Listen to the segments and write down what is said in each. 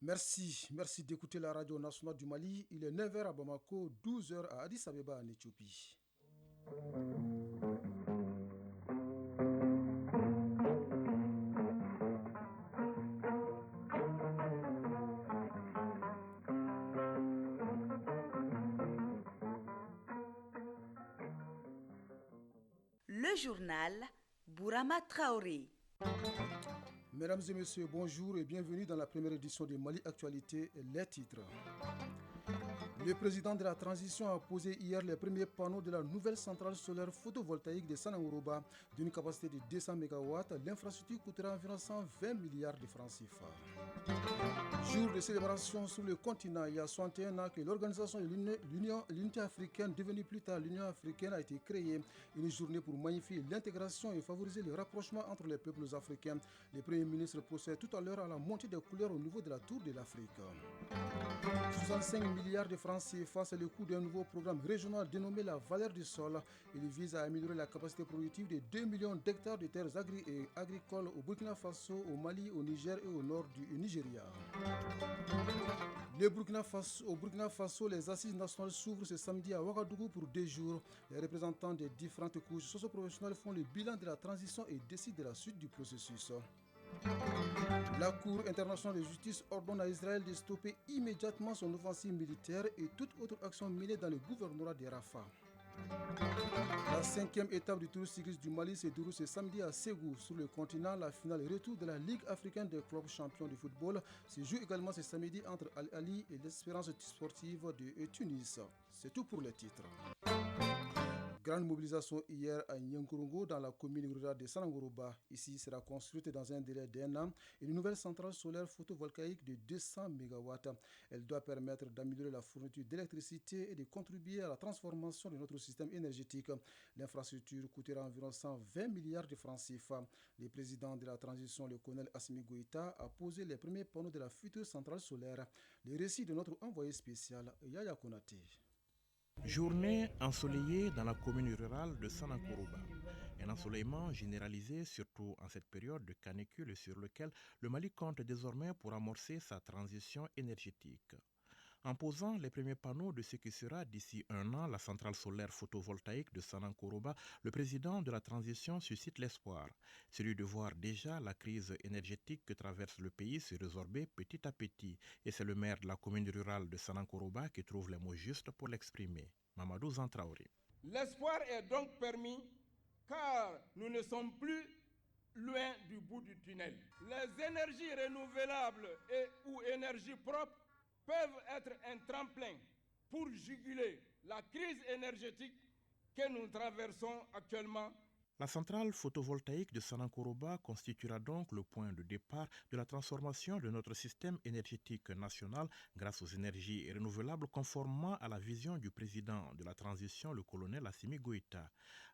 Merci d'écouter la radio nationale du Mali. Il est 9 heures à Bamako, 12 heures à Addis Abeba en Éthiopie. Le journal Bourama Traoré. Mesdames et messieurs, bonjour et bienvenue dans la première édition de Mali Actualité, les titres. Le président de la transition a posé hier les premiers panneaux de la nouvelle centrale solaire photovoltaïque de Sanangourouba d'une capacité de 200 MW. L'infrastructure coûtera environ 120 milliards de francs CFA. Jour de célébration sur le continent, il y a 61 ans que l'organisation de l'Unité africaine, devenue plus tard l'Union africaine, a été créée. Une journée pour magnifier l'intégration et favoriser le rapprochement entre les peuples africains. Le Premier ministre procède tout à l'heure à la montée des couleurs au niveau de la Tour de l'Afrique. 65 milliards de francs CFA, c'est le coût d'un nouveau programme régional dénommé la valeur du sol. Il vise à améliorer la capacité productive de 2 millions d'hectares de terres agricoles au Burkina Faso, au Mali, au Niger et au nord du Nigeria. Au Burkina Faso, les assises nationales s'ouvrent ce samedi à Ouagadougou pour 2 jours. Les représentants des différentes couches socio-professionnelles font le bilan de la transition et décident de la suite du processus. La Cour internationale de justice ordonne à Israël de stopper immédiatement son offensive militaire et toute autre action menée dans le gouvernorat de Rafah. La 5e étape du Tour cycliste du Mali se déroule ce samedi à Ségou. Sur le continent, la finale retour de la Ligue africaine des clubs champions de football se joue également ce samedi entre Al-Ali et l'Espérance sportive de Tunis. C'est tout pour les titres. Grande mobilisation hier à Nyankurungu dans la commune rurale de Sanangourouba. Ici sera construite dans un délai d'1 an une nouvelle centrale solaire photovoltaïque de 200 MW. Elle doit permettre d'améliorer la fourniture d'électricité et de contribuer à la transformation de notre système énergétique. L'infrastructure coûtera environ 120 milliards de francs CFA. Le président de la transition, le colonel Assimi Goïta, a posé les premiers panneaux de la future centrale solaire. Le récit de notre envoyé spécial, Yaya Konaté. Journée ensoleillée dans la commune rurale de Sanangourouba. Un ensoleillement généralisé, surtout en cette période de canicule sur lequel le Mali compte désormais pour amorcer sa transition énergétique. En posant les premiers panneaux de ce qui sera d'ici 1 an la centrale solaire photovoltaïque de Sanangourouba, le président de la transition suscite l'espoir, celui de voir déjà la crise énergétique que traverse le pays se résorber petit à petit. Et c'est le maire de la commune rurale de Sanangourouba qui trouve les mots justes pour l'exprimer. Mamadou Zantraouri. L'espoir est donc permis car nous ne sommes plus loin du bout du tunnel. Les énergies renouvelables et ou énergies propres peuvent être un tremplin pour juguler la crise énergétique que nous traversons actuellement. La centrale photovoltaïque de Sanangourouba constituera donc le point de départ de la transformation de notre système énergétique national grâce aux énergies renouvelables conformément à la vision du président de la transition, le colonel Assimi Goïta.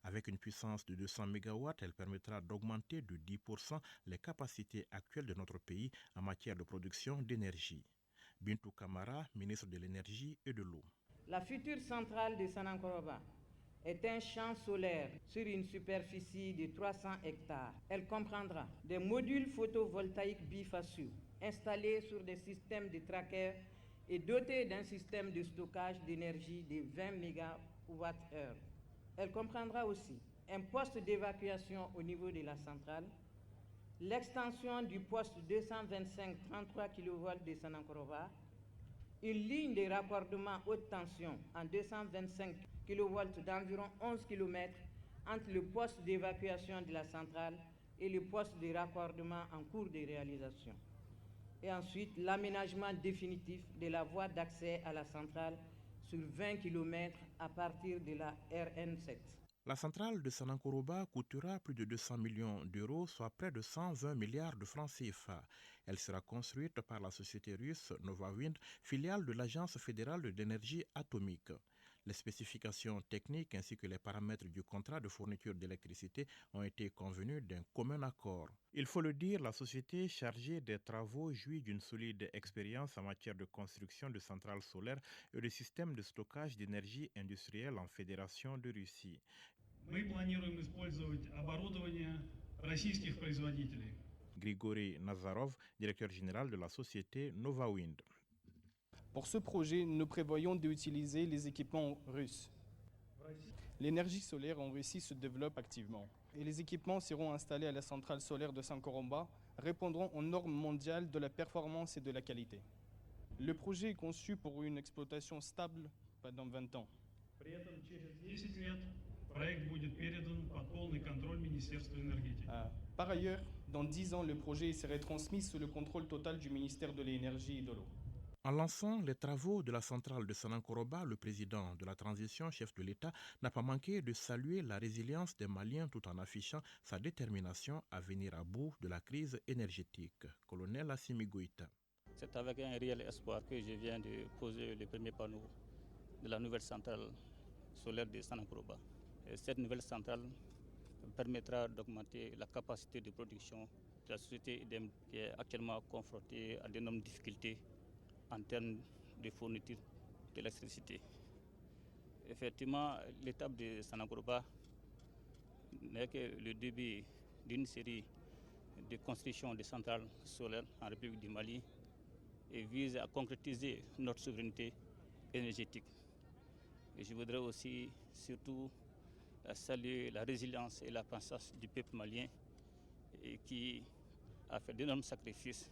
Avec une puissance de 200 MW, elle permettra d'augmenter de 10% les capacités actuelles de notre pays en matière de production d'énergie. Bintou Kamara, ministre de l'Énergie et de l'Eau. La future centrale de Sanangourouba est un champ solaire sur une superficie de 300 hectares. Elle comprendra des modules photovoltaïques bifaciaux installés sur des systèmes de trackers et dotés d'un système de stockage d'énergie de 20 MWh. Elle comprendra aussi un poste d'évacuation au niveau de la centrale, l'extension du poste 225-33 kV de Sanangourouba, une ligne de raccordement haute tension en 225 kV d'environ 11 km entre le poste d'évacuation de la centrale et le poste de raccordement en cours de réalisation. Et ensuite, l'aménagement définitif de la voie d'accès à la centrale sur 20 km à partir de la RN7. La centrale de Sanangourouba coûtera plus de 200 millions d'euros, soit près de 120 milliards de francs CFA. Elle sera construite par la société russe Novawind, filiale de l'Agence fédérale de l'énergie atomique. Les spécifications techniques ainsi que les paramètres du contrat de fourniture d'électricité ont été convenus d'un commun accord. Il faut le dire, la société chargée des travaux jouit d'une solide expérience en matière de construction de centrales solaires et de systèmes de stockage d'énergie industrielle en Fédération de Russie. Мы планируем использовать оборудование российских производителей. Grigory Nazarov, directeur général de la société Novawind. Pour ce projet, nous prévoyons d'utiliser les équipements russes. L'énergie solaire en Russie se développe activement et les équipements seront installés à la centrale solaire de Sankoromba, répondront aux normes mondiales de la performance et de la qualité. Le projet est conçu pour une exploitation stable pendant 20 ans. Par ailleurs, dans 10 ans, le projet serait transmis sous le contrôle total du ministère de l'Énergie et de l'eau. En lançant les travaux de la centrale de Sanankoroba, le président de la transition, chef de l'État, n'a pas manqué de saluer la résilience des Maliens tout en affichant sa détermination à venir à bout de la crise énergétique. Colonel Assimi Goïta. C'est avec un réel espoir que je viens de poser les premiers panneaux de la nouvelle centrale solaire de Sanankoroba. Cette nouvelle centrale permettra d'augmenter la capacité de production de la société IDEM qui est actuellement confrontée à d'énormes difficultés en termes de fourniture d'électricité. Effectivement, l'étape de Sanankoroba n'est que le début d'une série de constructions de centrales solaires en République du Mali et vise à concrétiser notre souveraineté énergétique. Et je voudrais aussi surtout saluer la résilience et la pensance du peuple malien qui a fait d'énormes sacrifices.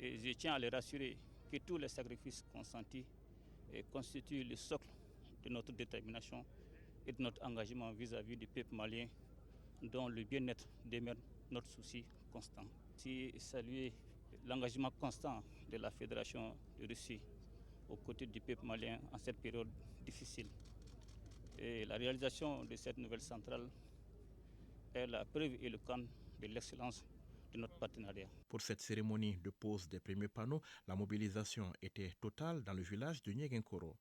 Et je tiens à les rassurer que tous les sacrifices consentis constituent le socle de notre détermination et de notre engagement vis-à-vis du peuple malien dont le bien-être demeure notre souci constant. Si saluer l'engagement constant de la Fédération de Russie aux côtés du peuple malien en cette période difficile. Et la réalisation de cette nouvelle centrale est la preuve éloquente de l'excellence de notre partenariat. Pour cette cérémonie de pose des premiers panneaux, la mobilisation était totale dans le village de Niegenkoro.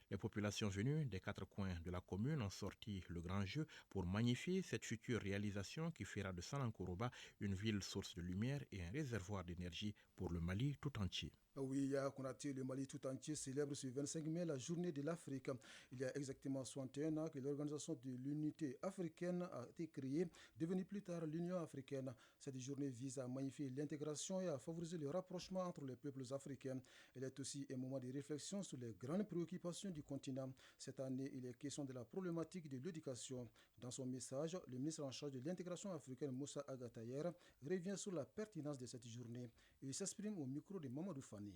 Les populations venues des 4 coins de la commune ont sorti le grand jeu pour magnifier cette future réalisation qui fera de Sanankoroba une ville source de lumière et un réservoir d'énergie pour le Mali tout entier. Oui, Yaya Konaté, le Mali tout entier célèbre ce 25 mai la journée de l'Afrique. Il y a exactement 61 ans que l'Organisation de l'Unité africaine a été créée, devenue plus tard l'Union africaine. Cette journée vise à magnifier l'intégration et à favoriser le rapprochement entre les peuples africains. Elle est aussi un moment de réflexion sur les grandes préoccupations du continent. Cette année, il est question de la problématique de l'éducation. Dans son message, le ministre en charge de l'intégration africaine, Moussa Agatayer, revient sur la pertinence de cette journée. Il s'exprime au micro de Mamadou Fani.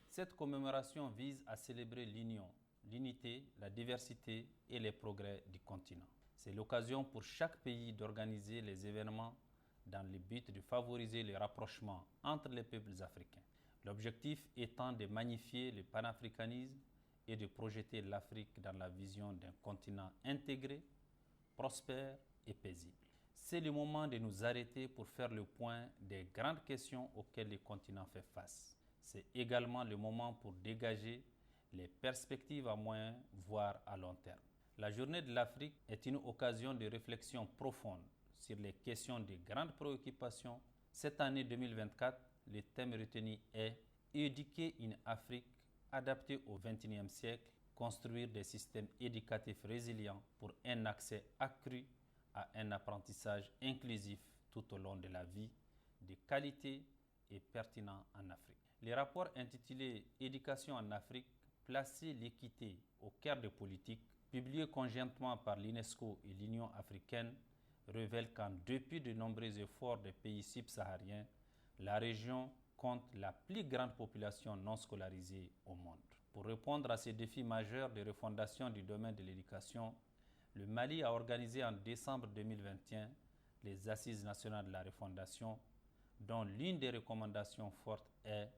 Cette commémoration vise à célébrer l'union, l'unité, la diversité et les progrès du continent. C'est l'occasion pour chaque pays d'organiser les événements dans le but de favoriser le rapprochement entre les peuples africains. L'objectif étant de magnifier le panafricanisme et de projeter l'Afrique dans la vision d'un continent intégré, prospère et paisible. C'est le moment de nous arrêter pour faire le point des grandes questions auxquelles le continent fait face. C'est également le moment pour dégager les perspectives à moyen, voire à long terme. La Journée de l'Afrique est une occasion de réflexion profonde sur les questions de grandes préoccupations. Cette année 2024, le thème retenu est « Éduquer une Afrique adaptée au XXIe siècle, construire des systèmes éducatifs résilients pour un accès accru à un apprentissage inclusif tout au long de la vie, de qualité et pertinent en Afrique ». Le rapport intitulé « Éducation en Afrique, placer l'équité au cœur des politiques », publié conjointement par l'UNESCO et l'Union africaine, révèle qu'en dépit de nombreux efforts des pays subsahariens, la région compte la plus grande population non scolarisée au monde. Pour répondre à ces défis majeurs de refondation du domaine de l'éducation, le Mali a organisé en décembre 2021 les Assises nationales de la refondation, dont l'une des recommandations fortes est,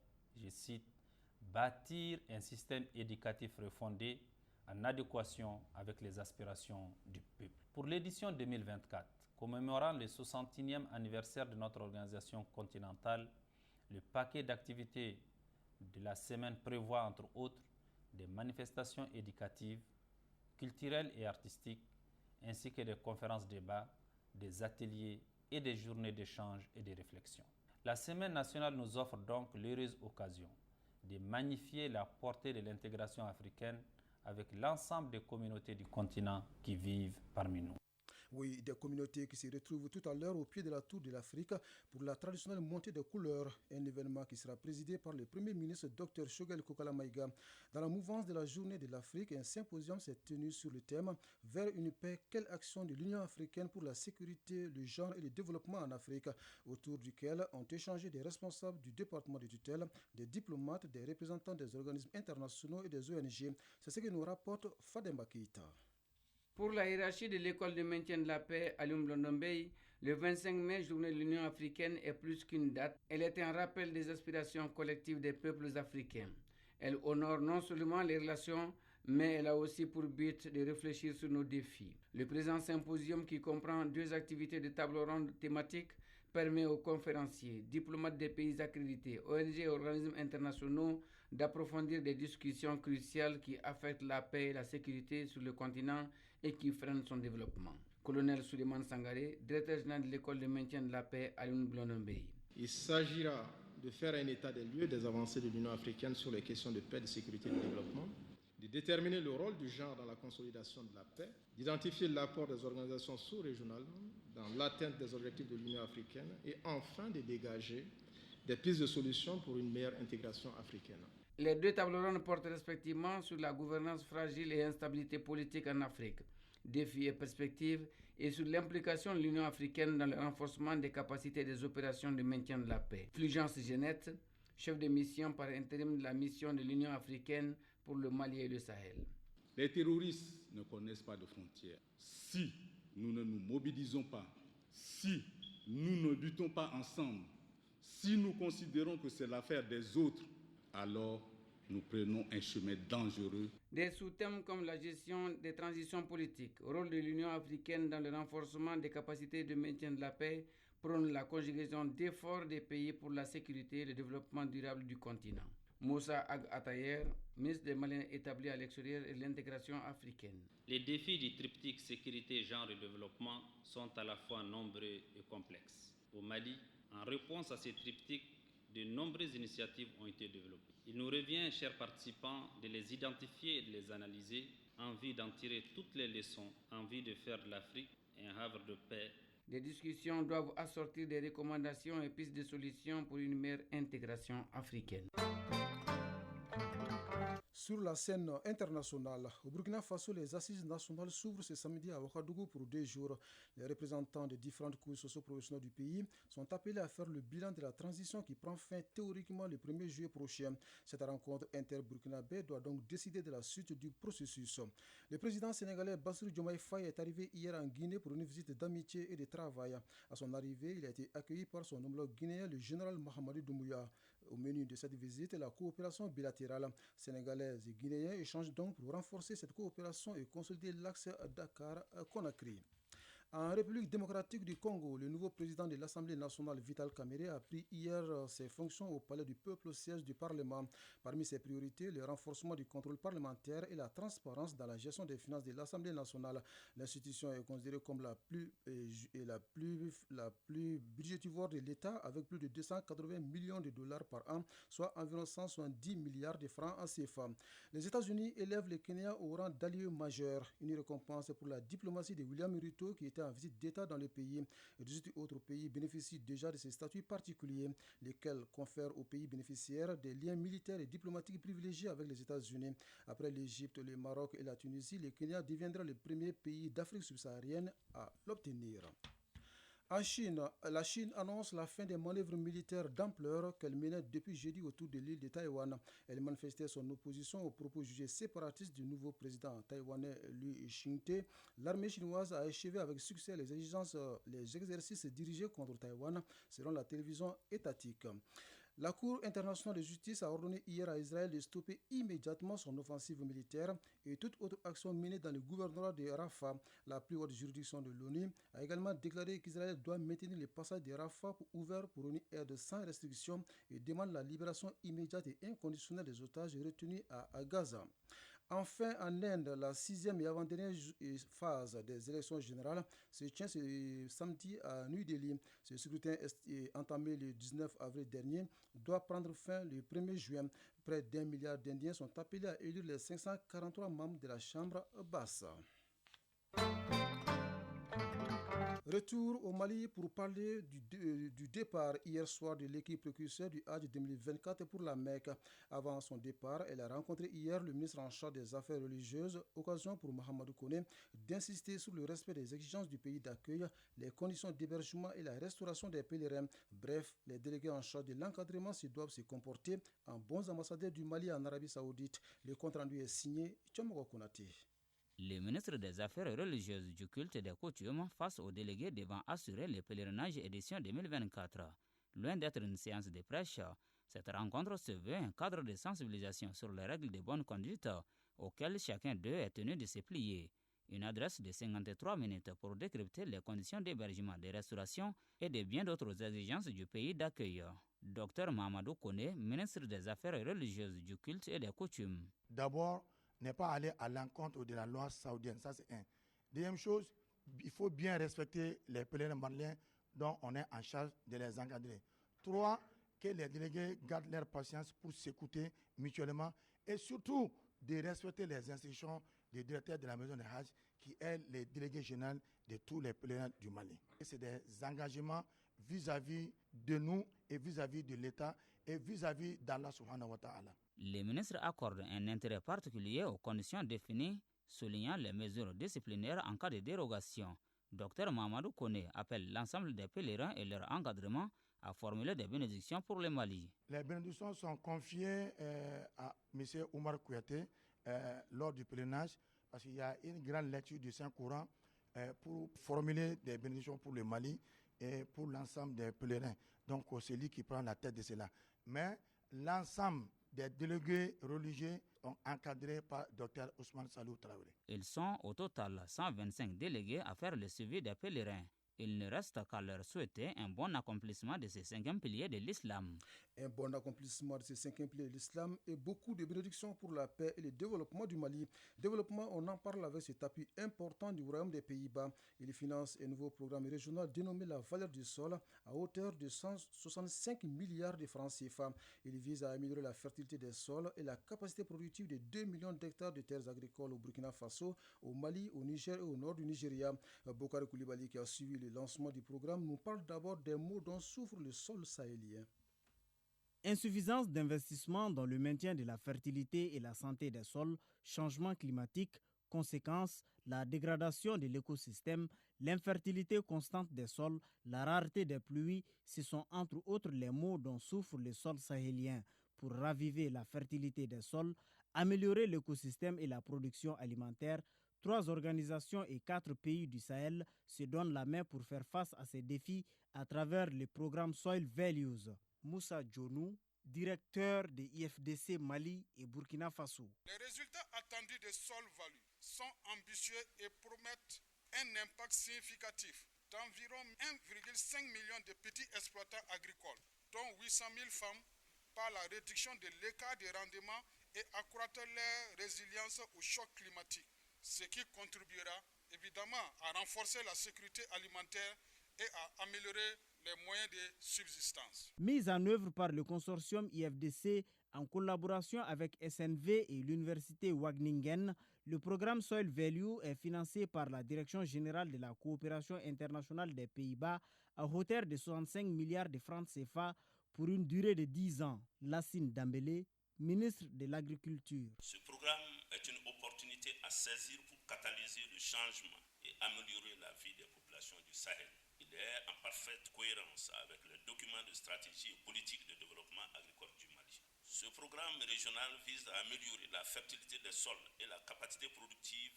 je cite, « bâtir un système éducatif refondé en adéquation avec les aspirations du peuple ». Pour l'édition 2024, commémorant le 61e anniversaire de notre organisation continentale, le paquet d'activités de la semaine prévoit entre autres des manifestations éducatives, culturelles et artistiques, ainsi que des conférences-débats, des ateliers et des journées d'échange et de réflexion. La Semaine nationale nous offre donc l'heureuse occasion de magnifier la portée de l'intégration africaine avec l'ensemble des communautés du continent qui vivent parmi nous. Oui, des communautés qui se retrouvent tout à l'heure au pied de la Tour de l'Afrique pour la traditionnelle montée des couleurs, un événement qui sera présidé par le Premier ministre Dr Shogel Kokala Maïga. Dans la mouvance de la Journée de l'Afrique, un symposium s'est tenu sur le thème « Vers une paix, quelle action de l'Union africaine pour la sécurité, le genre et le développement en Afrique ?» autour duquel ont échangé des responsables du département de tutelle, des diplomates, des représentants des organismes internationaux et des ONG. C'est ce que nous rapporte Fademba Keïta. Pour la hiérarchie de l'école de maintien de la paix à Lumblondombey, le 25 mai, journée de l'Union africaine, est plus qu'une date. Elle est un rappel des aspirations collectives des peuples africains. Elle honore non seulement les relations, mais elle a aussi pour but de réfléchir sur nos défis. Le présent symposium, qui comprend 2 activités de table ronde thématiques, permet aux conférenciers, diplomates des pays accrédités, ONG et organismes internationaux d'approfondir des discussions cruciales qui affectent la paix et la sécurité sur le continent et qui freinent son développement. Colonel Souleymane Sangaré, directeur général de l'école de maintien de la paix à Lumblondombey. Il s'agira de faire un état des lieux des avancées de l'Union africaine sur les questions de paix, de sécurité et de développement, de déterminer le rôle du genre dans la consolidation de la paix, d'identifier l'apport des organisations sous-régionales dans l'atteinte des objectifs de l'Union africaine et enfin de dégager des pistes de solutions pour une meilleure intégration africaine. Les 2 tables rondes portent respectivement sur la gouvernance fragile et instabilité politique en Afrique, défis et perspectives, et sur l'implication de l'Union africaine dans le renforcement des capacités des opérations de maintien de la paix. Fulgence Genette, chef de mission par intérim de la mission de l'Union africaine pour le Mali et le Sahel. Les terroristes ne connaissent pas de frontières. Si nous ne nous mobilisons pas, si nous ne luttons pas ensemble, si nous considérons que c'est l'affaire des autres, alors nous prenons un chemin dangereux. Des sous-thèmes comme la gestion des transitions politiques, rôle de l'Union africaine dans le renforcement des capacités de maintien de la paix, prônent la conjugaison d'efforts des pays pour la sécurité et le développement durable du continent. Moussa Ag Atayer, ministre des Maliens établis à l'extérieur et de l'intégration africaine. Les défis du triptyque sécurité, genre et développement sont à la fois nombreux et complexes. Au Mali, en réponse à ces triptyques, de nombreuses initiatives ont été développées. Il nous revient, chers participants, de les identifier et de les analyser en vue d'en tirer toutes les leçons, en vue de faire de l'Afrique un havre de paix. Les discussions doivent assortir des recommandations et pistes de solutions pour une meilleure intégration africaine. Sur la scène internationale, au Burkina Faso, les assises nationales s'ouvrent ce samedi à Ouagadougou pour 2 jours. Les représentants des différentes couches socio-professionnelles du pays sont appelés à faire le bilan de la transition qui prend fin théoriquement le 1er juillet prochain. Cette rencontre inter-burkinabé doit donc décider de la suite du processus. Le président sénégalais Bassirou Diomaye Faye est arrivé hier en Guinée pour une visite d'amitié et de travail. À son arrivée, il a été accueilli par son homologue guinéen, le général Mahamadou Doumbouya. Au menu de cette visite, la coopération bilatérale sénégalaise et guinéenne échangent donc pour renforcer cette coopération et consolider l'axe Dakar-Conakry. En République démocratique du Congo, le nouveau président de l'Assemblée nationale, Vital Kamerhe, a pris hier ses fonctions au Palais du Peuple, au siège du Parlement. Parmi ses priorités, le renforcement du contrôle parlementaire et la transparence dans la gestion des finances de l'Assemblée nationale. L'institution est considérée comme la plus budgétivore de l'État, avec plus de 280 millions de dollars par an, soit environ 170 milliards de francs en CFA. Les États-Unis élèvent le Kenya au rang d'allié majeur, une récompense pour la diplomatie de William Ruto, qui était en visite d'État dans le pays. 18 autres pays bénéficient déjà de ces statuts particuliers, lesquels confèrent aux pays bénéficiaires des liens militaires et diplomatiques privilégiés avec les États-Unis. Après l'Égypte, le Maroc et la Tunisie, le Kenya deviendra le premier pays d'Afrique subsaharienne à l'obtenir. En Chine, la Chine annonce la fin des manœuvres militaires d'ampleur qu'elle menait depuis jeudi autour de l'île de Taïwan. Elle manifestait son opposition aux propos jugés séparatistes du nouveau président taïwanais Liu Xingte. L'armée chinoise a achevé avec succès les exercices dirigés contre Taïwan, selon la télévision étatique. La Cour internationale de justice a ordonné hier à Israël de stopper immédiatement son offensive militaire et toute autre action menée dans le gouvernorat de Rafah. La plus haute juridiction de l'ONU a également déclaré qu'Israël doit maintenir le passage de Rafah ouvert pour une aide sans restriction et demande la libération immédiate et inconditionnelle des otages retenus à Gaza. Enfin, en Inde, la 6e et avant-dernière phase des élections générales se tient ce samedi à New Delhi. Ce scrutin entamé le 19 avril dernier doit prendre fin le 1er juin. Près d'1 milliard d'Indiens sont appelés à élire les 543 membres de la Chambre basse. Retour au Mali pour parler du départ hier soir de l'équipe précurseur du Hajj 2024 pour la Mecque. Avant son départ, elle a rencontré hier le ministre en charge des Affaires religieuses, occasion pour Mahamadou Koné d'insister sur le respect des exigences du pays d'accueil, les conditions d'hébergement et la restauration des pèlerins. Bref, les délégués en charge de l'encadrement doivent se comporter en bons ambassadeurs du Mali en Arabie Saoudite. Le compte rendu est signé Tchomoko Konaté. Le ministre des Affaires religieuses, du culte et des coutumes face aux délégués devant assurer le pèlerinage édition 2024. Loin d'être une séance de prêche, cette rencontre se veut un cadre de sensibilisation sur les règles de bonne conduite auxquelles chacun d'eux est tenu de se plier. Une adresse de 53 minutes pour décrypter les conditions d'hébergement, de restauration et de bien d'autres exigences du pays d'accueil. Dr Mahamadou Koné, ministre des Affaires religieuses, du culte et des coutumes. D'abord, n'est pas aller à l'encontre de la loi saoudienne, ça c'est un. Deuxième chose, il faut bien respecter les pèlerins maliens dont on est en charge de les encadrer. 3, que les délégués gardent leur patience pour s'écouter mutuellement et surtout de respecter les instructions du directeur de la maison de Hajj qui est le délégué général de tous les pèlerins du Mali. C'est des engagements vis-à-vis de nous et vis-à-vis de l'État et vis-à-vis d'Allah subhanahu wa ta'ala. Les ministres accordent un intérêt particulier aux conditions définies, soulignant les mesures disciplinaires en cas de dérogation. Dr Mahamadou Koné appelle l'ensemble des pèlerins et leur encadrement à formuler des bénédictions pour le Mali. Les bénédictions sont confiées à M. Oumar Kouyaté lors du pèlerinage parce qu'il y a une grande lecture du Saint-Coran pour formuler des bénédictions pour le Mali et pour l'ensemble des pèlerins. Donc c'est lui qui prend la tête de cela. Mais l'ensemble des délégués religieux sont encadrés par Dr Ousmane Salou Traoré. Ils sont au total 125 délégués à faire le suivi des pèlerins. Il ne reste qu'à leur souhaiter un bon accomplissement de ces 5e piliers de l'islam. Un bon accomplissement de ces 5e piliers de l'islam et beaucoup de bénédictions pour la paix et le développement du Mali. Développement, on en parle avec cet appui important du Royaume des Pays-Bas. Il finance un nouveau programme régional dénommé la valeur du sol à hauteur de 165 milliards de francs CFA. Il vise à améliorer la fertilité des sols et la capacité productive de 2 millions d'hectares de terres agricoles au Burkina Faso, au Mali, au Niger et au nord du Nigeria. Bokar Koulibaly, qui a suivi le lancement du programme, nous parle d'abord des maux dont souffre le sol sahélien. Insuffisance d'investissement dans le maintien de la fertilité et la santé des sols, changement climatique, conséquences, la dégradation de l'écosystème, l'infertilité constante des sols, la rareté des pluies, ce sont entre autres les maux dont souffre le sol sahélien. Pour raviver la fertilité des sols, améliorer l'écosystème et la production alimentaire, 3 organisations et 4 pays du Sahel se donnent la main pour faire face à ces défis à travers le programme Soil Values. Moussa Djonou, directeur de IFDC Mali et Burkina Faso. Les résultats attendus de Soil Values sont ambitieux et promettent un impact significatif d'environ 1,5 million de petits exploitants agricoles, dont 800 000 femmes, par la réduction de l'écart de rendement et accroître leur résilience au choc climatique, ce qui contribuera évidemment à renforcer la sécurité alimentaire et à améliorer les moyens de subsistance. Mise en œuvre par le consortium IFDC en collaboration avec SNV et l'université Wageningen, le programme Soil Value est financé par la Direction générale de la coopération internationale des Pays-Bas à hauteur de 65 milliards de francs CFA pour une durée de 10 ans. Lassine Dambélé, ministre de l'Agriculture. Ce programme est une opportunité à saisir pour catalyser le changement et améliorer la vie des populations du Sahel. Il est en parfaite cohérence avec les documents de stratégie et politique de développement agricole du Mali. Ce programme régional vise à améliorer la fertilité des sols et la capacité productive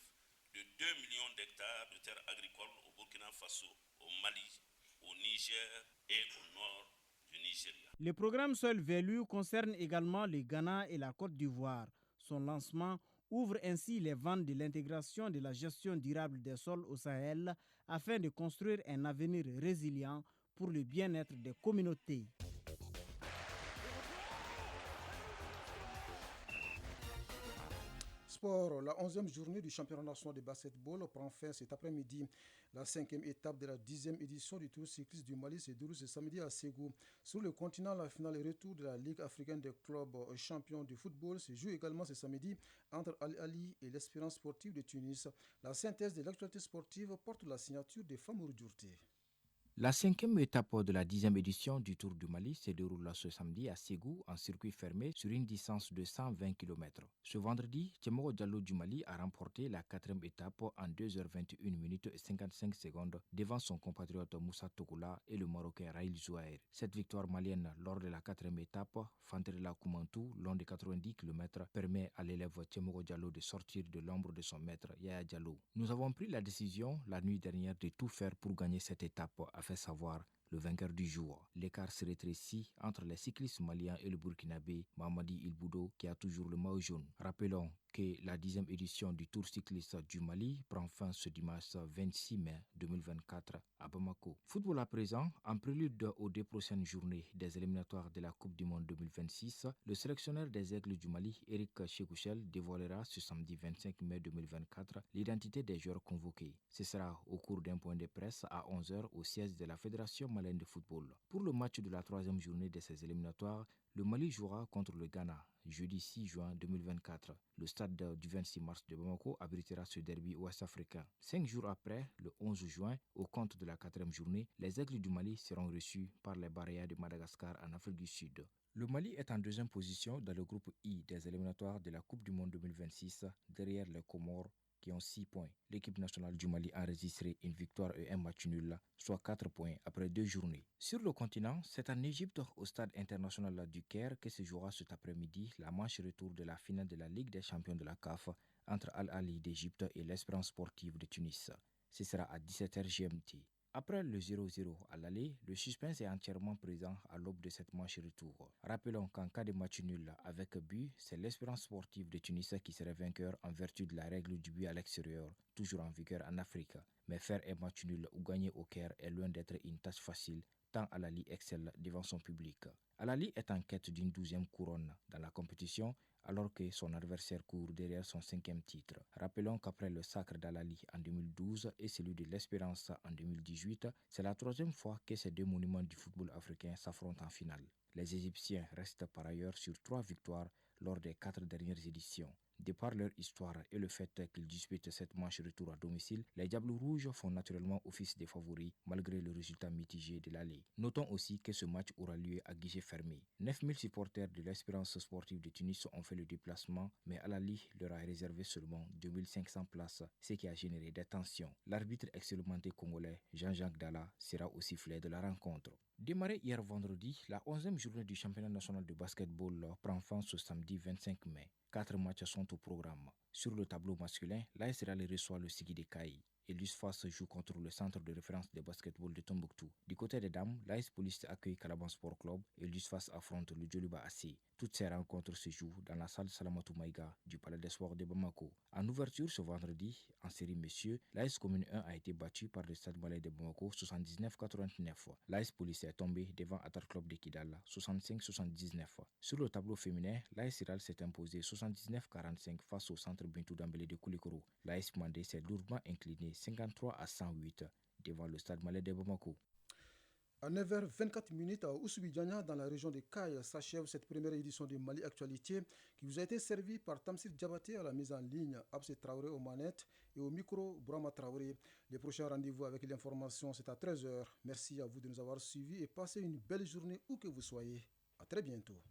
de 2 millions d'hectares de terres agricoles au Burkina Faso, au Mali, au Niger et au nord du Nigeria. Le programme Soil Value concerne également le Ghana et la Côte d'Ivoire. Son lancement ouvre ainsi les vannes de l'intégration de la gestion durable des sols au Sahel afin de construire un avenir résilient pour le bien-être des communautés. sport, la 11e journée du championnat national de basketball prend fin cet après-midi. La 5e étape de la 10e édition du Tour cycliste du Mali se déroule ce samedi à Ségou. Sur le continent, la finale et retour de la Ligue africaine des clubs champions du football se joue également ce samedi entre Al-Ali et l'Espérance sportive de Tunis. La synthèse de l'actualité sportive porte la signature de Famour Djourté. La 5e étape de la 10e édition du Tour du Mali se déroule ce samedi à Ségou en circuit fermé sur une distance de 120 km. Ce vendredi, Tchemoro Diallo du Mali a remporté la 4e étape en 2h21 minutes et 55 secondes devant son compatriote Moussa Tokoula et le Marocain Raïl Zouaïr. Cette victoire malienne lors de la 4e étape, Fantrela Koumantou, long de 90 km, permet à l'élève Tchemoro Diallo de sortir de l'ombre de son maître Yaya Diallo. Nous avons pris la décision la nuit dernière de tout faire pour gagner cette étape, a fait savoir le vainqueur du jour. L'écart se rétrécit entre les cyclistes maliens et le burkinabé Mamadi Ilboudo qui a toujours le maillot jaune. Rappelons que la 10e édition du Tour cycliste du Mali prend fin ce dimanche 26 mai 2024 à Bamako. Football à présent, en prélude aux 2 prochaines journées des éliminatoires de la Coupe du Monde 2026, le sélectionneur des Aigles du Mali, Eric Chekouchel, dévoilera ce samedi 25 mai 2024 l'identité des joueurs convoqués. Ce sera au cours d'un point de presse à 11h au siège de la Fédération malienne de football. Pour le match de la 3e journée de ces éliminatoires, le Mali jouera contre le Ghana, jeudi 6 juin 2024. Le stade du 26 mars de Bamako abritera ce derby ouest-africain. 5 jours après, le 11 juin, au compte de la 4e journée, les Aigles du Mali seront reçus par les Barayas de Madagascar en Afrique du Sud. Le Mali est en 2e position dans le groupe I des éliminatoires de la Coupe du Monde 2026, derrière les Comores qui ont 6 points. L'équipe nationale du Mali a enregistré une victoire et un match nul, soit 4 points après 2 journées. Sur le continent, c'est en Égypte, au stade international du Caire, que se jouera cet après-midi la manche retour de la finale de la Ligue des champions de la CAF entre Al-Ali d'Égypte et l'Espérance sportive de Tunis. Ce sera à 17h GMT. Après le 0-0 à l'aller, le suspense est entièrement présent à l'aube de cette manche retour. Rappelons qu'en cas de match nul avec but, c'est l'Espérance sportive de Tunis qui serait vainqueur en vertu de la règle du but à l'extérieur, toujours en vigueur en Afrique. Mais faire un match nul ou gagner au Caire est loin d'être une tâche facile, tant Al-Ali excelle devant son public. Al-Ali est en quête d'une 12e couronne dans la compétition, alors que son adversaire court derrière son 5e titre. Rappelons qu'après le sacre d'Al-Ali en 2012 et celui de l'Espérance en 2018, c'est la 3e fois que ces 2 monuments du football africain s'affrontent en finale. Les Égyptiens restent par ailleurs sur 3 victoires lors des 4 dernières éditions. De par leur histoire et le fait qu'ils disputent cette manche retour à domicile, les Diables Rouges font naturellement office des favoris malgré le résultat mitigé de l'aller. Notons aussi que ce match aura lieu à guichet fermé. 9000 supporters de l'Espérance sportive de Tunis ont fait le déplacement, mais Al-Ali leur a réservé seulement 2500 places, ce qui a généré des tensions. L'arbitre expérimenté congolais Jean-Jacques Dalla sera au sifflet de la rencontre. Démarrée hier vendredi, la 11e journée du championnat national de basketball prend fin ce samedi 25 mai. 4 matchs sont au programme. Sur le tableau masculin, l'AS Real reçoit le Sigui de Caï et l'USFAS joue contre le centre de référence de basketball de Tombouctou. Du côté des dames, l'AS Police accueille Calaban Sport Club et l'USFAS affronte le Djoliba AC. Toutes ces rencontres se jouent dans la salle Salamatou Maïga du Palais des Sports de Bamako. En ouverture ce vendredi, en série messieurs, l'AS Commune 1 a été battu par le Stade Malais de Bamako 79-89. L'AS Police est tombé devant Atar Club de Kidal 65-79. Sur le tableau féminin, l'AS Real s'est imposé 79-45 face au centre Bintou Dambélé de Koulikoro. L'AS Mandé s'est lourdement incliné 53-108 devant le Stade Malais de Bamako. À 9h24 à Oussoubi-Diania, dans la région de Caille, s'achève cette première édition de Mali Actualité qui vous a été servie par Tamsir Diabaté à la mise en ligne, Abse Traoré aux manettes et au micro Brahma Traoré. Les prochains rendez-vous avec l'information, c'est à 13h. Merci à vous de nous avoir suivis et passez une belle journée où que vous soyez. À très bientôt.